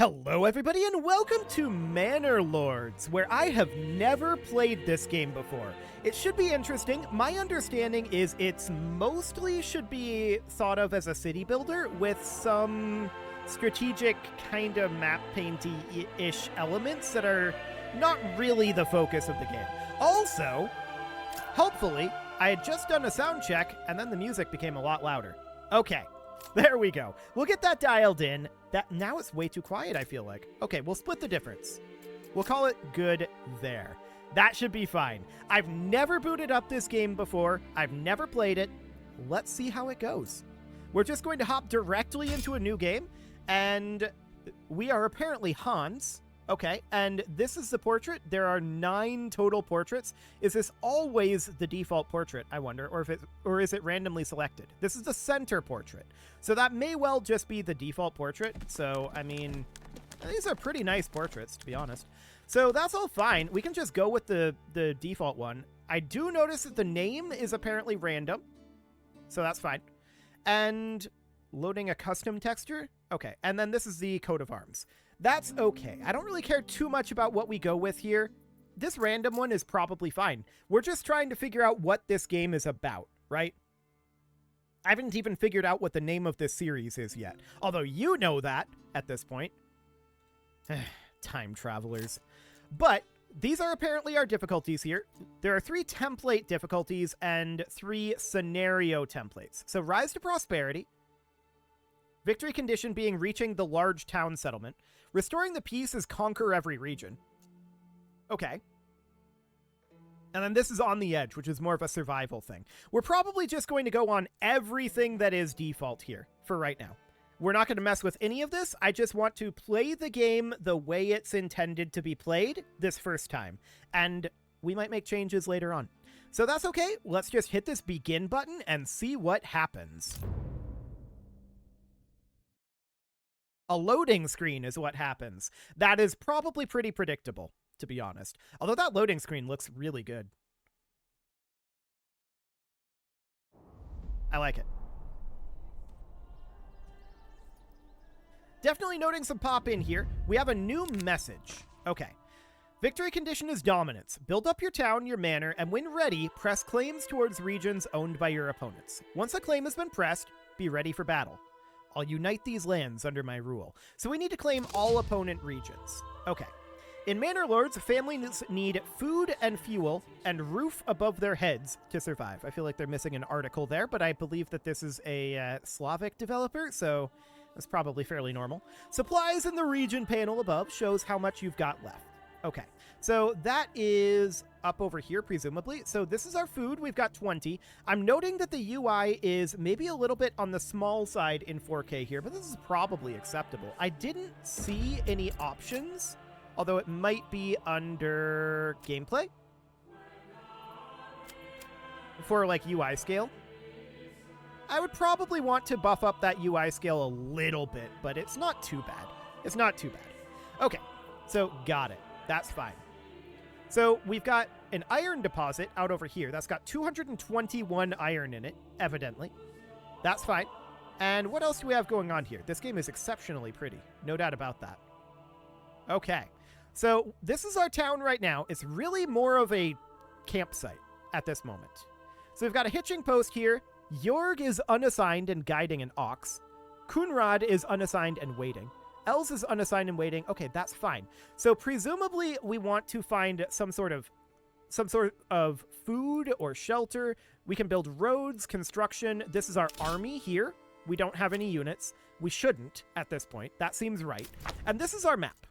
Hello everybody and welcome to Manor Lords, where I have never played this game before. It should be interesting. My understanding is it's mostly should be thought of as a city builder with some strategic kind of map painty-ish elements that are not really the focus of the game. Also, hopefully, I had just done a sound check and then the music became a lot louder. Okay. There we go. We'll get that dialed in. Now it's way too quiet, I feel like. Okay, we'll split the difference. We'll call it good there. That should be fine. I've never booted up this game before. I've never played it. Let's see how it goes. We're just going to hop directly into a new game, and we are apparently Hans. Okay, and this is the portrait. There are 9 total portraits. Is this always the default portrait, I wonder, or is it randomly selected? This is the center portrait. So that may well just be the default portrait. So, I mean, these are pretty nice portraits, to be honest. So that's all fine. We can just go with the default one. I do notice that the name is apparently random. So that's fine. And loading a custom texture. Okay, and then this is the coat of arms. That's okay. I don't really care too much about what we go with here. This random one is probably fine. We're just trying to figure out what this game is about, right? I haven't even figured out what the name of this series is yet. Although you know that at this point. Time travelers. But these are apparently our difficulties here. There are 3 template difficulties and 3 scenario templates. So Rise to Prosperity. Victory condition being reaching the large town settlement. Restoring the peace is conquer every region. Okay. And then this is on the edge, which is more of a survival thing. We're probably just going to go on everything that is default here for right now. We're not going to mess with any of this. I just want to play the game the way it's intended to be played this first time. And we might make changes later on. So that's okay. Let's just hit this begin button and see what happens. A loading screen is what happens. That is probably pretty predictable, to be honest. Although that loading screen looks really good. I like it. Definitely noting some pop in here. We have a new message. Okay. Victory condition is dominance. Build up your town, your manor, and when ready, press claims towards regions owned by your opponents. Once a claim has been pressed, be ready for battle. I'll unite these lands under my rule. So we need to claim all opponent regions. Okay. In Manor Lords, families need food and fuel and roof above their heads to survive. I feel like they're missing an article there, but I believe that this is a Slavic developer, so that's probably fairly normal. Supplies in the region panel above shows how much you've got left. Okay, so that is up over here, presumably. So this is our food. We've got 20. I'm noting that the UI is maybe a little bit on the small side in 4K here, but this is probably acceptable. I didn't see any options, although it might be under gameplay for like UI scale. I would probably want to buff up that UI scale a little bit, but it's not too bad. It's not too bad. Okay, so got it. That's fine. So we've got an iron deposit out over here. That's got 221 iron in it, evidently. That's fine. And what else do we have going on here? This game is exceptionally pretty. No doubt about that. Okay. So this is our town right now. It's really more of a campsite at this moment. So we've got a hitching post here. Jorg is unassigned and guiding an ox. Kunrad is unassigned and waiting. Els is unassigned and waiting. Okay, that's fine. So presumably we want to find some sort of food or shelter. We can build roads, construction. This is our army here. We don't have any units. We shouldn't at this point. That seems right. And this is our map.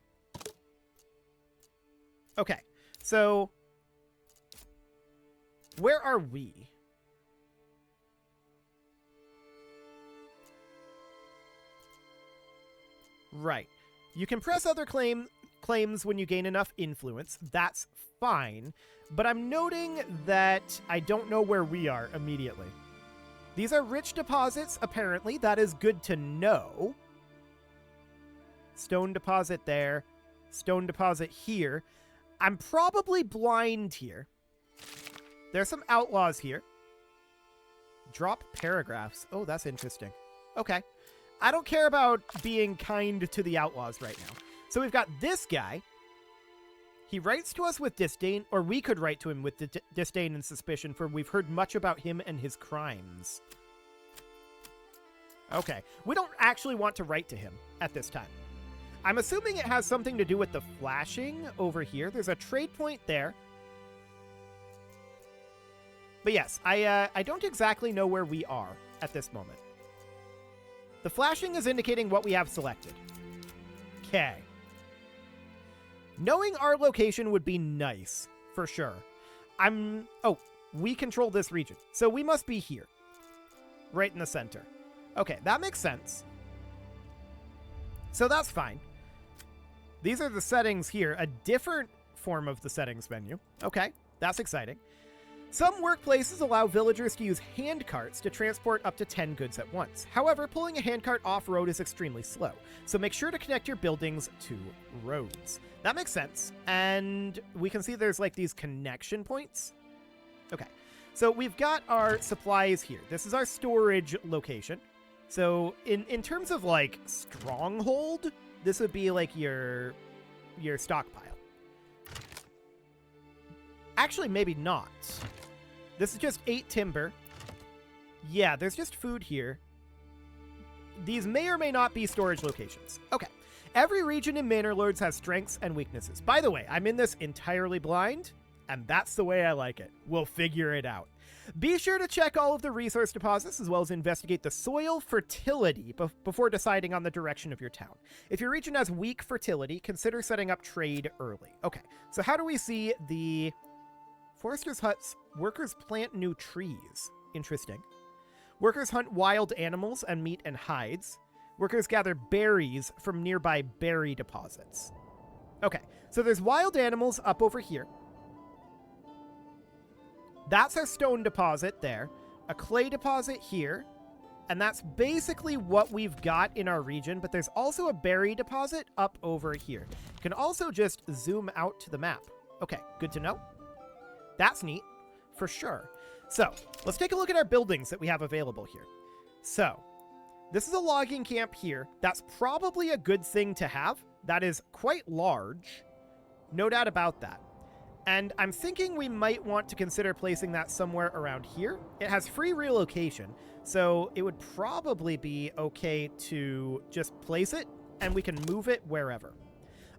Okay, so where are we? Right. You can press other claims when you gain enough influence. That's fine. But I'm noting that I don't know where we are immediately. These are rich deposits, apparently. That is good to know. Stone deposit there. Stone deposit here. I'm probably blind here. There's some outlaws here. Drop paragraphs. Oh, that's interesting. Okay. I don't care about being kind to the outlaws right now. So we've got this guy. He writes to us with disdain, or we could write to him with disdain and suspicion, for we've heard much about him and his crimes. Okay, we don't actually want to write to him at this time. I'm assuming it has something to do with the flashing over here. There's a trade point there. But yes, I don't exactly know where we are at this moment. The flashing is indicating what we have selected. Okay. Knowing our location would be nice, for sure. Oh, we control this region, so we must be here. Right in the center. Okay, that makes sense. So that's fine. These are the settings here, a different form of the settings menu. Okay, that's exciting. Some workplaces allow villagers to use hand carts to transport up to 10 goods at once. However, pulling a handcart off-road is extremely slow, so make sure to connect your buildings to roads. That makes sense, and we can see there's like these connection points. Okay, so we've got our supplies here. This is our storage location. So in terms of like stronghold, this would be like your stockpile. Actually, maybe not. This is just 8 timber. Yeah, there's just food here. These may or may not be storage locations. Okay. Every region in Manor Lords has strengths and weaknesses. By the way, I'm in this entirely blind, and that's the way I like it. We'll figure it out. Be sure to check all of the resource deposits as well as investigate the soil fertility before deciding on the direction of your town. If your region has weak fertility, consider setting up trade early. Okay, so how do we see the Forester's huts? Workers plant new trees. Interesting. Workers hunt wild animals and meat and hides. Workers gather berries from nearby berry deposits. Okay, so there's wild animals up over here. That's our stone deposit there. A clay deposit here. And that's basically what we've got in our region, but there's also a berry deposit up over here. You can also just zoom out to the map. Okay, good to know. That's neat, for sure. So, let's take a look at our buildings that we have available here. So, this is a logging camp here. That's probably a good thing to have. That is quite large. No doubt about that. And I'm thinking we might want to consider placing that somewhere around here. It has free relocation, so it would probably be okay to just place it, and we can move it wherever.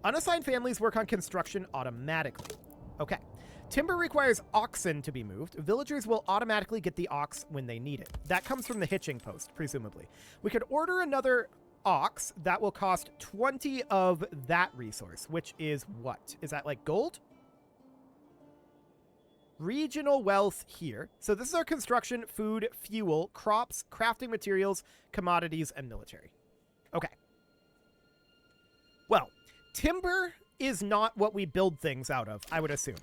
Unassigned families work on construction automatically. Okay. Timber requires oxen to be moved. Villagers will automatically get the ox when they need it. That comes from the hitching post, presumably. We could order another ox that will cost 20 of that resource, which is what? Is that like gold? Regional wealth here. So this is our construction, food, fuel, crops, crafting materials, commodities, and military. Okay. Well, timber is not what we build things out of, I would assume.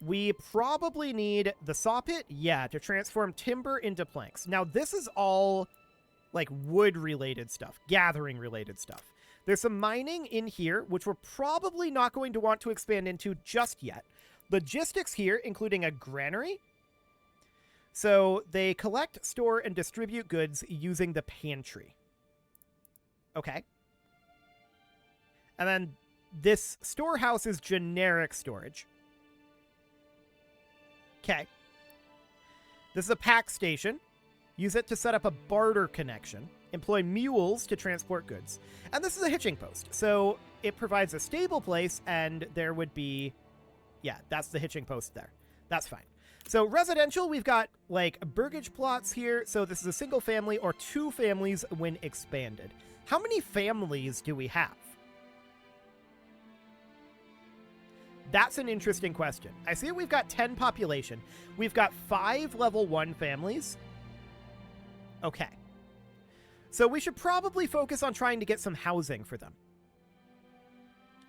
We probably need the saw pit, yeah, to transform timber into planks. Now, this is all like wood-related stuff, gathering-related stuff. There's some mining in here, which we're probably not going to want to expand into just yet. Logistics here, including a granary. So they collect, store, and distribute goods using the pantry. Okay. And then this storehouse is generic storage. Okay. This is a pack station. Use it to set up a barter connection. Employ mules to transport goods. And this is a hitching post. So it provides a stable place, and there would be... Yeah, that's the hitching post there. That's fine. So residential, we've got like burgage plots here. So this is a single family or 2 families when expanded. How many families do we have? That's an interesting question. I see we've got 10 population. We've got 5 level 1 families. Okay. So we should probably focus on trying to get some housing for them,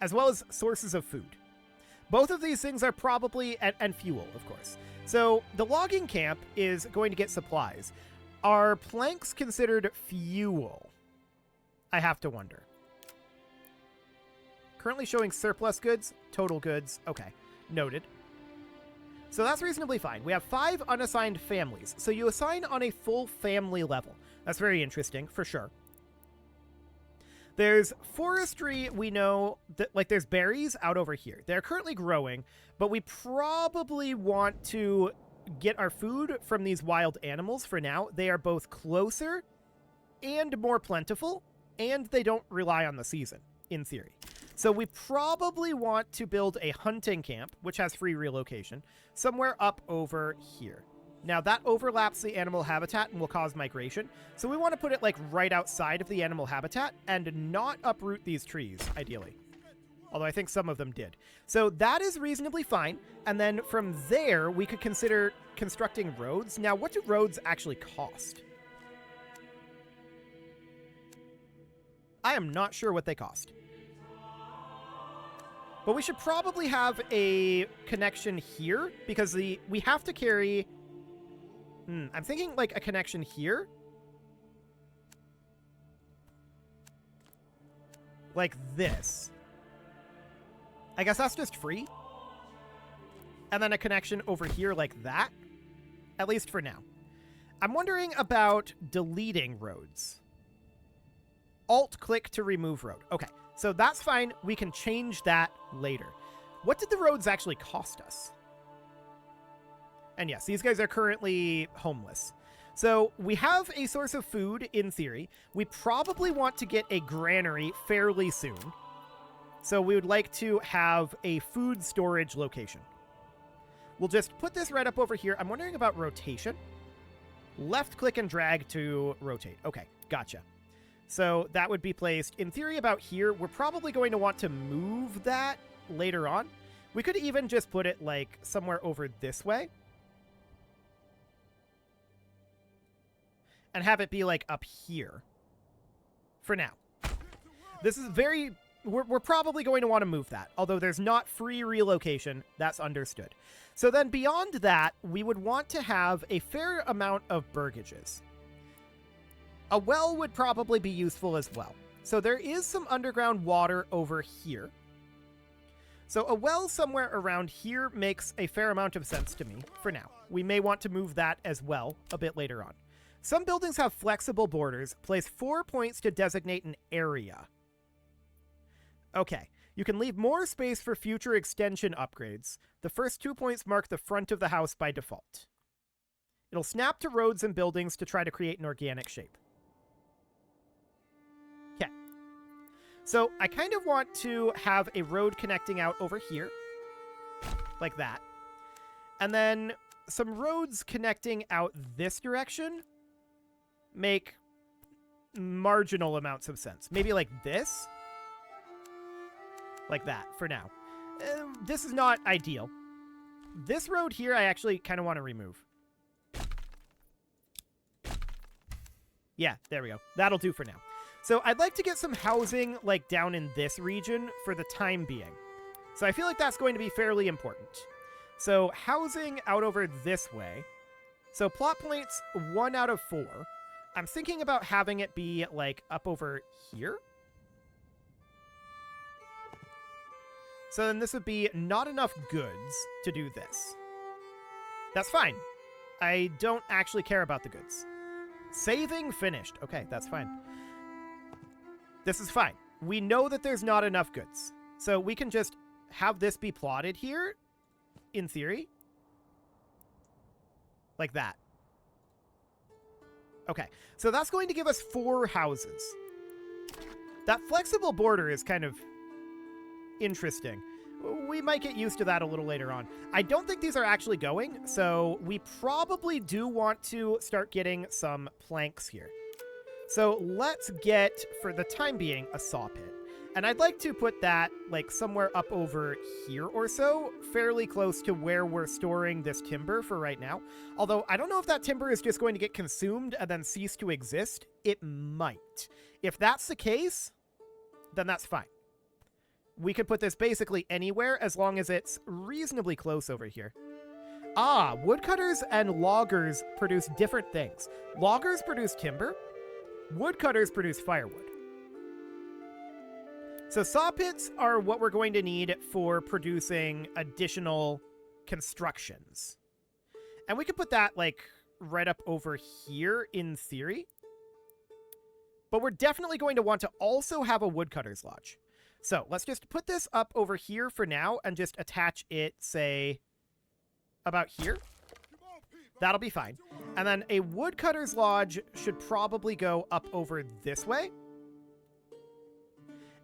as well as sources of food. Both of these things are probably, and fuel, of course. So the logging camp is going to get supplies. Are planks considered fuel? I have to wonder. Currently showing surplus goods, total goods. Okay, noted. So that's reasonably fine. We have 5 unassigned families. So you assign on a full family level. That's very interesting, for sure. There's forestry, we know that, like, there's berries out over here. They're currently growing, but we probably want to get our food from these wild animals for now. They are both closer and more plentiful, and they don't rely on the season, in theory. So we probably want to build a hunting camp, which has free relocation, somewhere up over here. Now, that overlaps the animal habitat and will cause migration, so we want to put it, like, right outside of the animal habitat and not uproot these trees, ideally. Although I think some of them did. So that is reasonably fine, and then from there, we could consider constructing roads. Now, what do roads actually cost? I am not sure what they cost. But we should probably have a connection here, because we have to carry... I'm thinking, like, a connection here. Like this. I guess that's just free. And then a connection over here like that. At least for now. I'm wondering about deleting roads. Alt-click to remove road. Okay, so that's fine. We can change that later. What did the roads actually cost us? And yes, these guys are currently homeless. So we have a source of food, in theory. We probably want to get a granary fairly soon. So we would like to have a food storage location. We'll just put this right up over here. I'm wondering about rotation. Left click and drag to rotate. Okay, gotcha. So that would be placed, in theory, about here. We're probably going to want to move that later on. We could even just put it, like, somewhere over this way. And have it be, like, up here. For now. This is very... We're probably going to want to move that. Although there's not free relocation. That's understood. So then beyond that, we would want to have a fair amount of burgages. A well would probably be useful as well. So there is some underground water over here. So a well somewhere around here makes a fair amount of sense to me for now. We may want to move that as well a bit later on. Some buildings have flexible borders. Place 4 points to designate an area. Okay. You can leave more space for future extension upgrades. The first 2 points mark the front of the house by default. It'll snap to roads and buildings to try to create an organic shape. Okay. So I kind of want to have a road connecting out over here. Like that. And then some roads connecting out this direction make marginal amounts of sense. Maybe like this. Like that, for now. This is not ideal. This road here, I actually kind of want to remove. Yeah, there we go. That'll do for now. So I'd like to get some housing, like, down in this region for the time being. So I feel like that's going to be fairly important. So housing out over this way. So plot points 1 out of 4. I'm thinking about having it be, like, up over here. So then this would be not enough goods to do this. That's fine. I don't actually care about the goods. Saving finished. Okay, that's fine. This is fine. We know that there's not enough goods. So we can just have this be plotted here, in theory. Like that. Okay, so that's going to give us 4 houses. That flexible border is kind of interesting. We might get used to that a little later on. I don't think these are actually going, so we probably do want to start getting some planks here. So let's get, for the time being, a saw pit. And I'd like to put that, like, somewhere up over here or so, fairly close to where we're storing this timber for right now. Although, I don't know if that timber is just going to get consumed and then cease to exist. It might. If that's the case, then that's fine. We could put this basically anywhere as long as it's reasonably close over here. Ah, woodcutters and loggers produce different things. Loggers produce timber. Woodcutters produce firewood. So saw pits are what we're going to need for producing additional constructions. And we could put that, like, right up over here in theory. But we're definitely going to want to also have a woodcutter's lodge. So let's just put this up over here for now and just attach it, say, about here. That'll be fine. And then a woodcutter's lodge should probably go up over this way.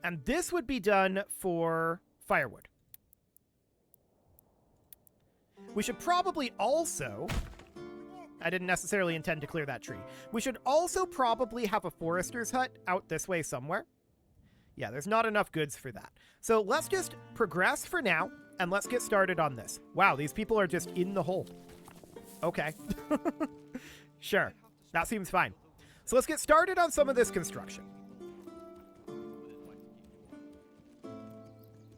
And this would be done for firewood. We should probably also... I didn't necessarily intend to clear that tree. We should also probably have a forester's hut out this way somewhere. Yeah, there's not enough goods for that. So let's just progress for now, and let's get started on this. Wow, these people are just in the hole. Okay. Sure, that seems fine. So let's get started on some of this construction.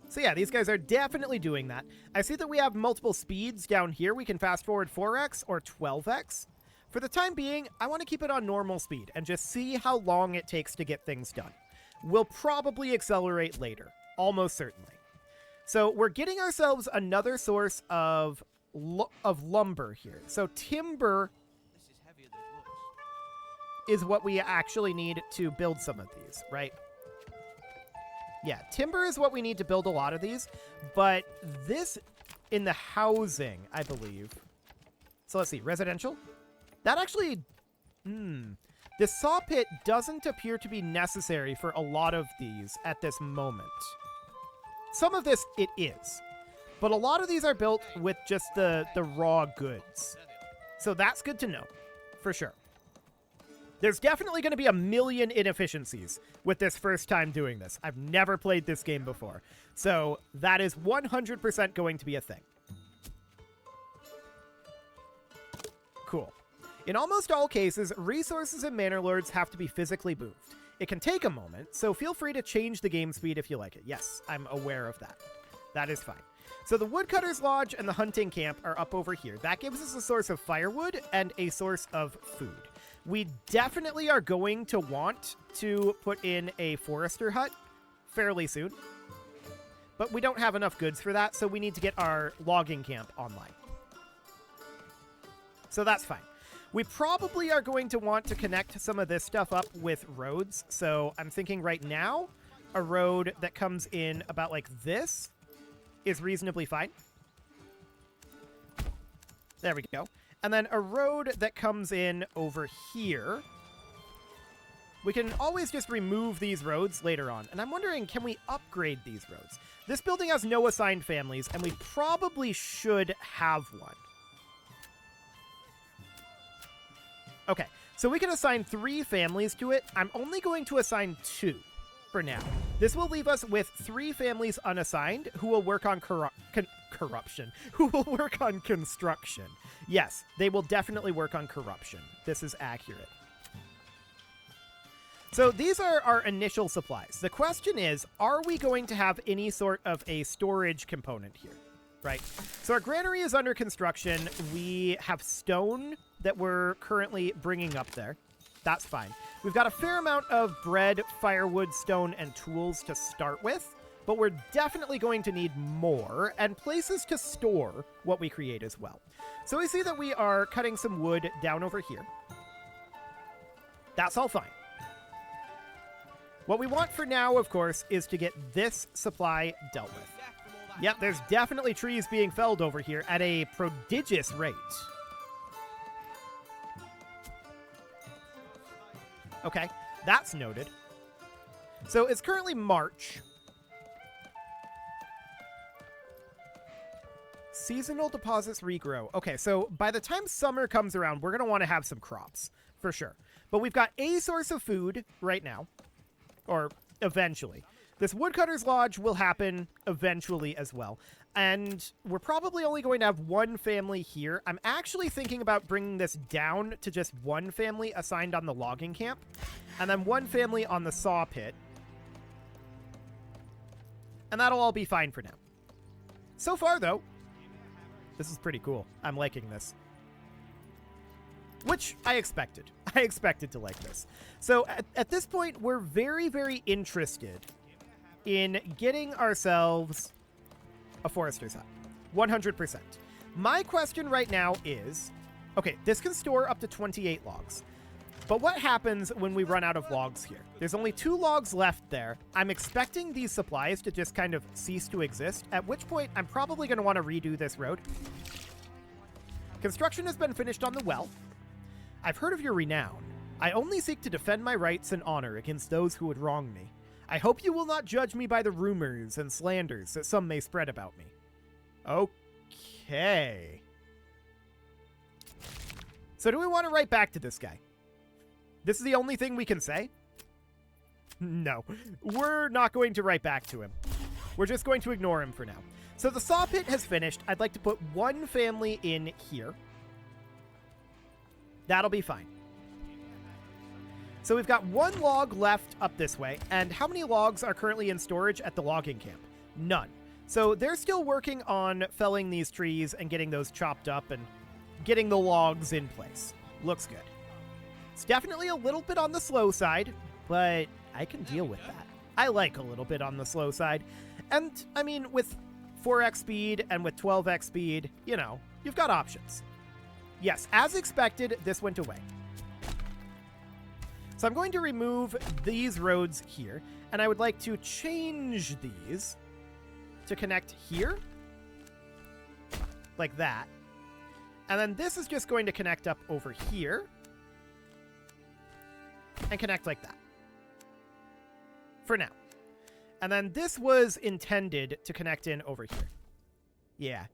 So yeah, these guys are definitely doing that. I see that we have multiple speeds down here. We can fast forward 4x or 12x. For the time being, I want to keep it on normal speed and just see how long it takes to get things done. We'll probably accelerate later, almost certainly. So we're getting ourselves another source of lumber here. So timber is what we actually need to build some of these, right? Yeah, timber is what we need to build a lot of these, but this in the housing, I believe. So let's see, residential? That actually, this saw pit doesn't appear to be necessary for a lot of these at this moment. Some of this, it is. But a lot of these are built with just the raw goods. So that's good to know, for sure. There's definitely going to be a million inefficiencies with this first time doing this. I've never played this game before. So that is 100% going to be a thing. Cool. In almost all cases, resources in Manor Lords have to be physically moved. It can take a moment, so feel free to change the game speed if you like it. Yes, I'm aware of that. That is fine. So the Woodcutter's Lodge and the Hunting Camp are up over here. That gives us a source of firewood and a source of food. We definitely are going to want to put in a forester hut fairly soon. But we don't have enough goods for that, so we need to get our logging camp online. So that's fine. We probably are going to want to connect some of this stuff up with roads. So I'm thinking right now, a road that comes in about like this is reasonably fine. There we go. And then a road that comes in over here. We can always just remove these roads later on. And I'm wondering, can we upgrade these roads? This building has no assigned families, and we probably should have one. Okay, so we can assign 3 families to it. I'm only going to assign 2 for now. This will leave us with 3 families unassigned who will work on corruption. Who will work on construction. Yes, they will definitely work on corruption. This is accurate. So these are our initial supplies. The question is, are we going to have any sort of a storage component here? Right? So our granary is under construction. We have stone that we're currently bringing up there. That's fine. We've got a fair amount of bread, firewood, stone, and tools to start with, but we're definitely going to need more and places to store what we create as well. So we see that we are cutting some wood down over here. That's all fine. What we want for now, of course, is to get this supply dealt with. Yep, there's definitely trees being felled over here at a prodigious rate. Okay, that's noted. So it's currently March. Seasonal deposits regrow. Okay, so by the time summer comes around, we're going to want to have some crops, for sure. But we've got a source of food right now, or eventually. This Woodcutter's Lodge will happen eventually as well. And we're probably only going to have 1 family here. I'm actually thinking about bringing this down to just 1 family assigned on the logging camp. And then 1 family on the saw pit. And that'll all be fine for now. So far, though, this is pretty cool. I'm liking this. Which I expected. I expected to like this. So at this point, we're very, very interested in getting ourselves a forester's hut. 100%. My question right now is, okay, this can store up to 28 logs. But what happens when we run out of logs here? There's only 2 logs left there. I'm expecting these supplies to just kind of cease to exist, at which point I'm probably going to want to redo this road. Construction has been finished on the well. I've heard of your renown. I only seek to defend my rights and honor against those who would wrong me. I hope you will not judge me by the rumors and slanders that some may spread about me. Okay. So do we want to write back to this guy? This is the only thing we can say? No, we're not going to write back to him. We're just going to ignore him for now. So the saw pit has finished. I'd like to put 1 family in here. That'll be fine. So we've got 1 log left up this way. And how many logs are currently in storage at the logging camp? None. So they're still working on felling these trees and getting those chopped up and getting the logs in place. Looks good. It's definitely a little bit on the slow side, but I can deal with that. I like a little bit on the slow side. And, I mean, with 4x speed and with 12x speed, you know, you've got options. Yes, as expected, this went away. So I'm going to remove these roads here, and I would like to change these to connect here, like that. And then this is just going to connect up over here, and connect like that. For now. And then this was intended to connect in over here. Yeah.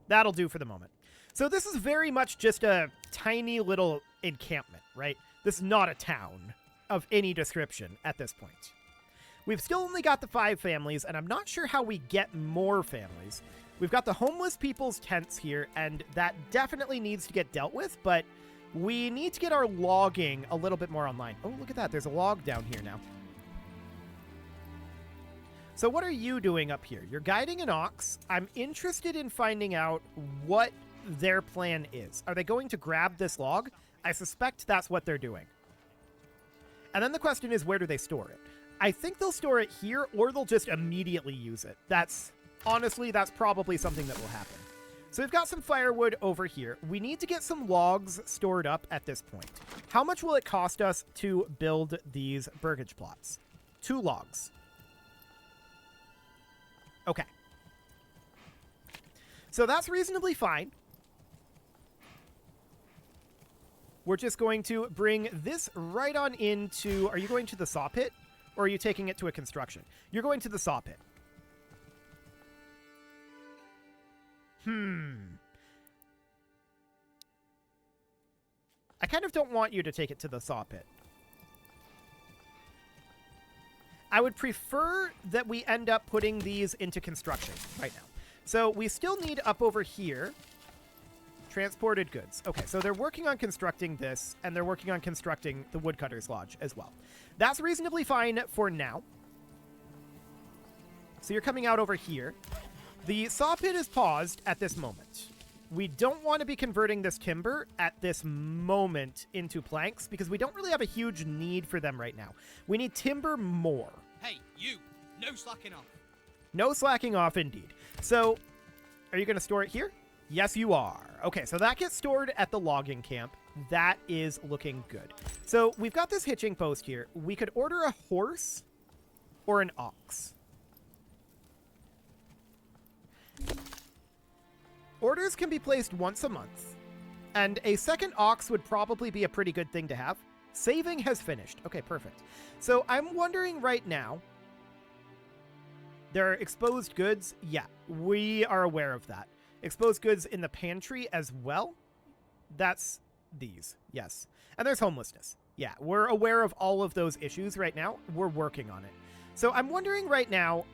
That'll do for the moment. So this is very much just a tiny little encampment, right? This is not a town of any description at this point. We've still only got the 5 families, and I'm not sure how we get more families. We've got the homeless people's tents here, and that definitely needs to get dealt with, but we need to get our logging a little bit more online. Oh, look at that. There's a log down here now. So what are you doing up here? You're guiding an ox. I'm interested in finding out what their plan is. Are they going to grab this log? I suspect that's what they're doing. And then the question is, where do they store it? I think they'll store it here, or they'll just immediately use it. Honestly, that's probably something that will happen. So we've got some firewood over here. We need to get some logs stored up at this point. How much will it cost us to build these burgage plots? 2 logs. Okay. So that's reasonably fine. We're just going to bring this right on into... Are you going to the saw pit? Or are you taking it to a construction? You're going to the saw pit. I kind of don't want you to take it to the saw pit. I would prefer that we end up putting these into construction right now. So we still need up over here transported goods. Okay, so they're working on constructing this, and they're working on constructing the woodcutter's lodge as well. That's reasonably fine for now. So you're coming out over here. The saw pit is paused at this moment. We don't want to be converting this timber at this moment into planks because we don't really have a huge need for them right now. We need timber more. Hey, you! No slacking off. No slacking off, indeed. So, are you going to store it here? Yes, you are. Okay, so that gets stored at the logging camp. That is looking good. So, we've got this hitching post here. We could order a horse or an ox. Orders can be placed once a month, and a second ox would probably be a pretty good thing to have. Saving has finished. Okay, perfect. So I'm wondering right now, there are exposed goods. Yeah, we are aware of that. Exposed goods in the pantry as well. That's these, yes. And there's homelessness. Yeah, we're aware of all of those issues right now. We're working on it. So I'm wondering right now,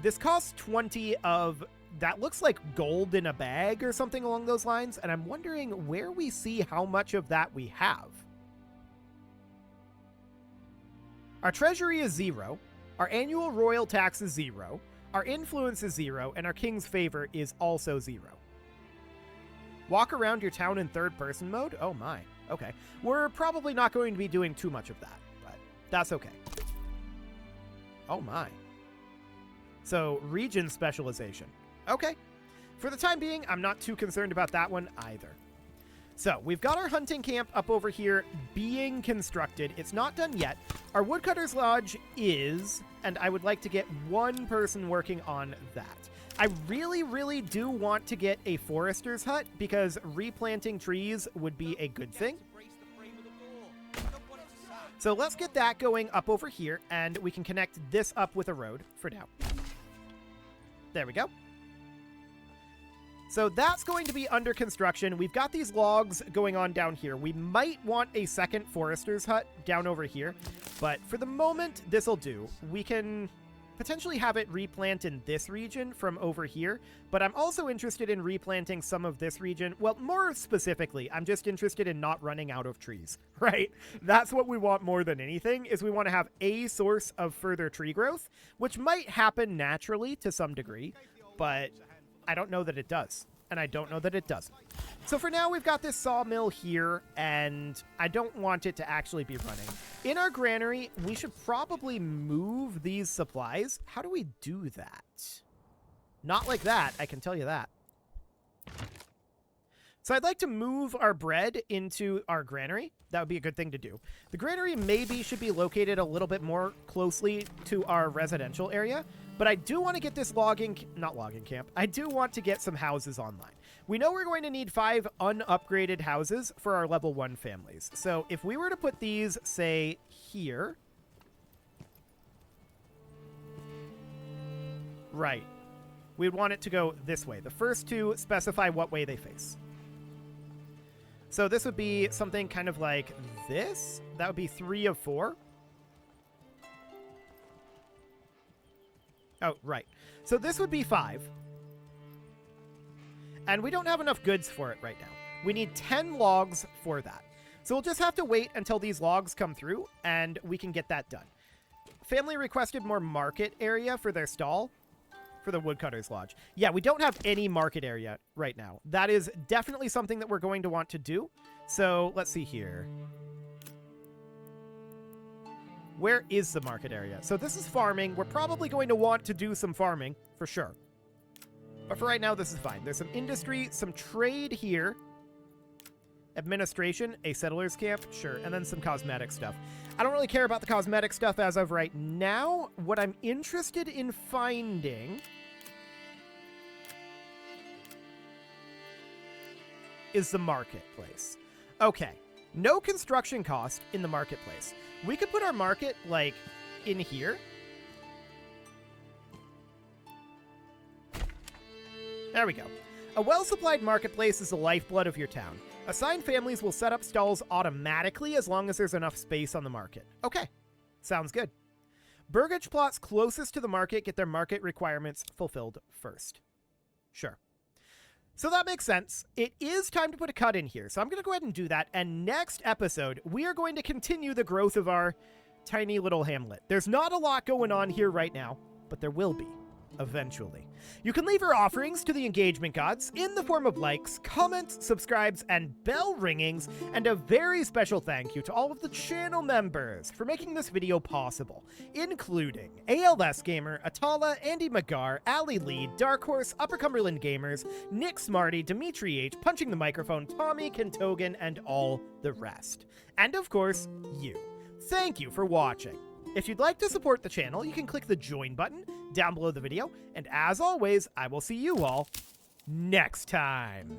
this costs 20 of... That looks like gold in a bag or something along those lines, and I'm wondering where we see how much of that we have. Our treasury is 0, our annual royal tax is 0, our influence is 0, and our king's favor is also 0. Walk around your town in third-person mode? Oh my, okay. We're probably not going to be doing too much of that, but that's okay. Oh my. So, region specialization. Okay. For the time being, I'm not too concerned about that one either. So we've got our hunting camp up over here being constructed. It's not done yet. Our woodcutter's lodge is, and I would like to get one person working on that. I really, really do want to get a forester's hut because replanting trees would be a good thing. So let's get that going up over here, and we can connect this up with a road for now. There we go. So that's going to be under construction. We've got these logs going on down here. We might want a second forester's hut down over here, but for the moment, this'll do. We can potentially have it replant in this region from over here, but I'm also interested in replanting some of this region. Well, more specifically, I'm just interested in not running out of trees, right? That's what we want more than anything, is we want to have a source of further tree growth, which might happen naturally to some degree, but I don't know that it does, and I don't know that it doesn't. So for now, we've got this sawmill here, and I don't want it to actually be running. In our granary, we should probably move these supplies. How do we do that? Not like that, I can tell you that. So I'd like to move our bread into our granary. That would be a good thing to do. The granary maybe should be located a little bit more closely to our residential area, but I do want to get this not logging camp. I do want to get some houses online. We know we're going to need 5 unupgraded houses for our level 1 families. So if we were to put these, say, here. Right. We'd want it to go this way. The first 2 specify what way they face. So this would be something kind of like this. That would be 3 of 4. Oh, right. So this would be 5. And we don't have enough goods for it right now. We need 10 logs for that. So we'll just have to wait until these logs come through, and we can get that done. Family requested more market area for their stall. For the woodcutter's lodge. Yeah, we don't have any market area right now. That is definitely something that we're going to want to do. So let's see here. Where is the market area? So this is farming. We're probably going to want to do some farming for sure. But for right now, this is fine. There's some industry, some trade here. Administration, a settler's camp, sure. And then some cosmetic stuff. I don't really care about the cosmetic stuff as of right now. What I'm interested in finding is the marketplace. Okay, no construction cost in the marketplace. We could put our market, like, in here. There we go. A well-supplied marketplace is the lifeblood of your town. Assigned families will set up stalls automatically as long as there's enough space on the market. Okay, sounds good. Burgage plots closest to the market get their market requirements fulfilled first. Sure. So that makes sense. It is time to put a cut in here, so I'm going to go ahead and do that. And next episode, we are going to continue the growth of our tiny little hamlet. There's not a lot going on here right now, but there will be. Eventually. You can leave your offerings to the engagement gods in the form of likes, comments, subscribes, and bell ringings, and a very special thank you to all of the channel members for making this video possible, including ALS Gamer, Atala, Andy Magar, Ali Lee, Dark Horse, Upper Cumberland Gamers, Nick Smarty, Dimitri H, Punching the Microphone, Tommy, Kentogan, and all the rest. And of course, you. Thank you for watching. If you'd like to support the channel, you can click the join button down below the video, and as always, I will see you all next time.